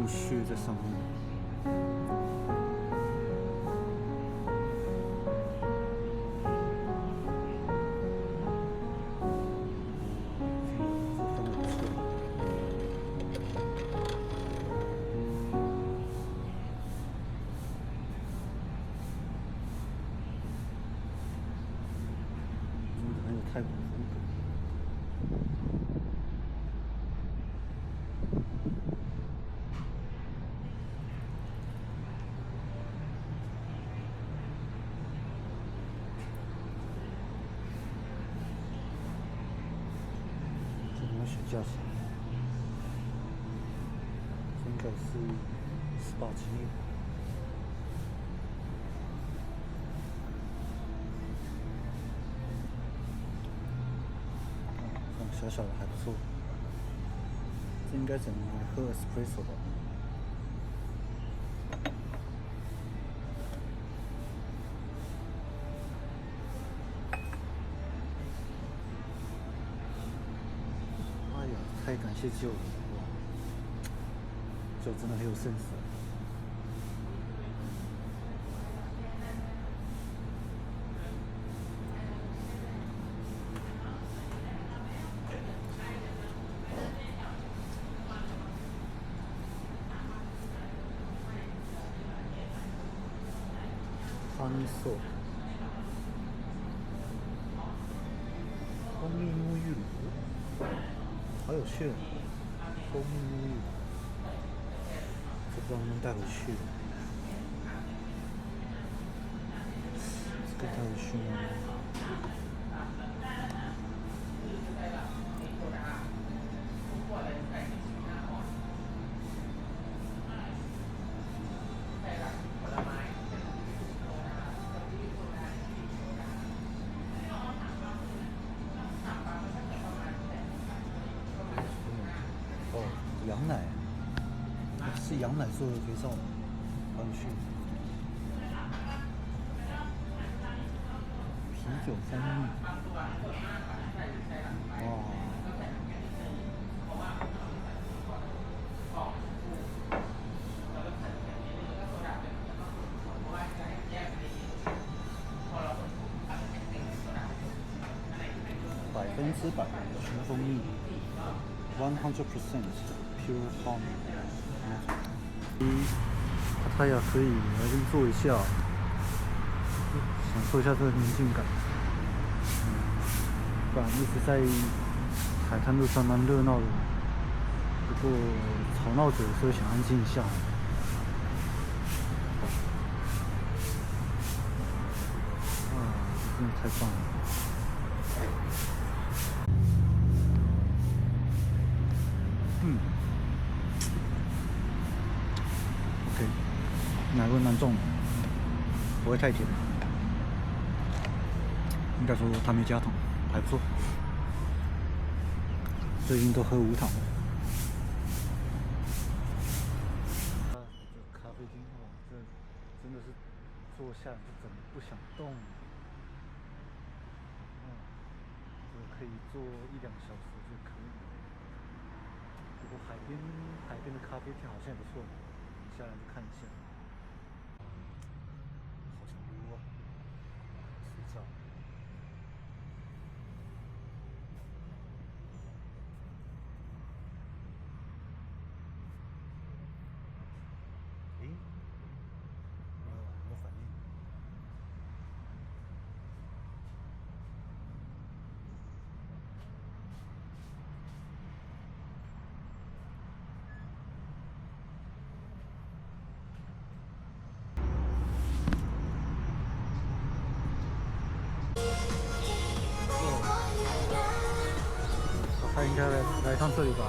有雪在上面。很有泰国风格。这边有雪驾驶，这应该是18级。小小的还不错，这应该只能喝 espresso 吧。哎呀，太感谢舅了，哇，舅真的很有 sense。欢送，蜂蜜沐浴乳，好有趣哦！蜂蜜沐浴乳，这不知道能不能带回去。这个带回去吗？哦，羊奶，是羊奶做的肥皂，好有趣。啤酒蜂蜜，哇！100%纯蜂蜜，100% pure honey。帕塔亚可以来这边坐一下，享受一下这个宁静感。不然一直在海滩路上蛮热闹的，不过吵闹者有时候想安静一下。啊，真的太棒了！OK， 奶味蛮重的，不会太甜。应该说它没加糖，还不错。最近都喝无糖的。这咖啡厅哦，这真的是坐下就整个不想动。这个可以坐1-2小时就可以。不过海边的咖啡厅好像也不错，下来去看一下。好想撸啊！睡觉。诶，没有反应。他应该来趟这里吧。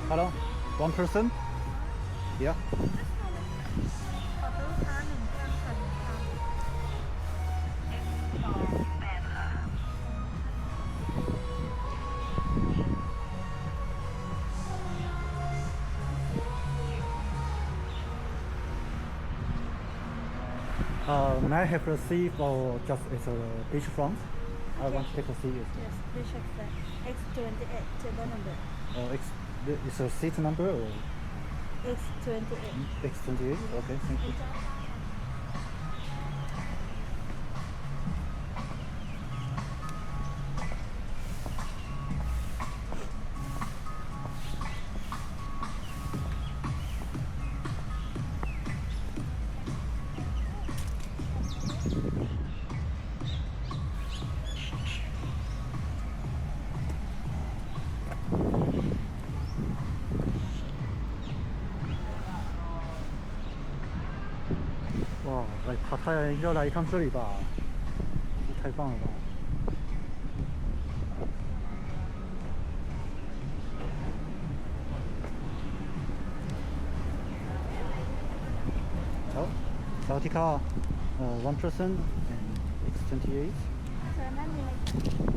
Hello, one person? Yeah. ขอโทษค่ะ1 แก้วค่ะ1 ค่ะ May I have a seat or just it's a beachfront? I want to take a seat. Yes, please check that. X28 table number. It's a seat number or X28. X28? Okay, thank you.哇，来爬太阳要来一趟这里吧，这太棒了吧！好，小提卡，one person and X28. เชิญด้านนี้เลยค่ะ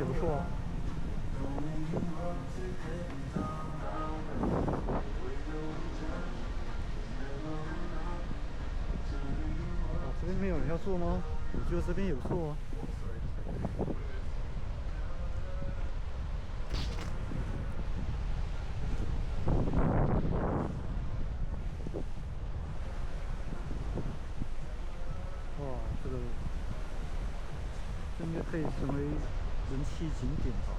也不错啊。哦，这边没有人要做吗？我觉得这边也不错啊。哇，这应该可以成为人气景点吧？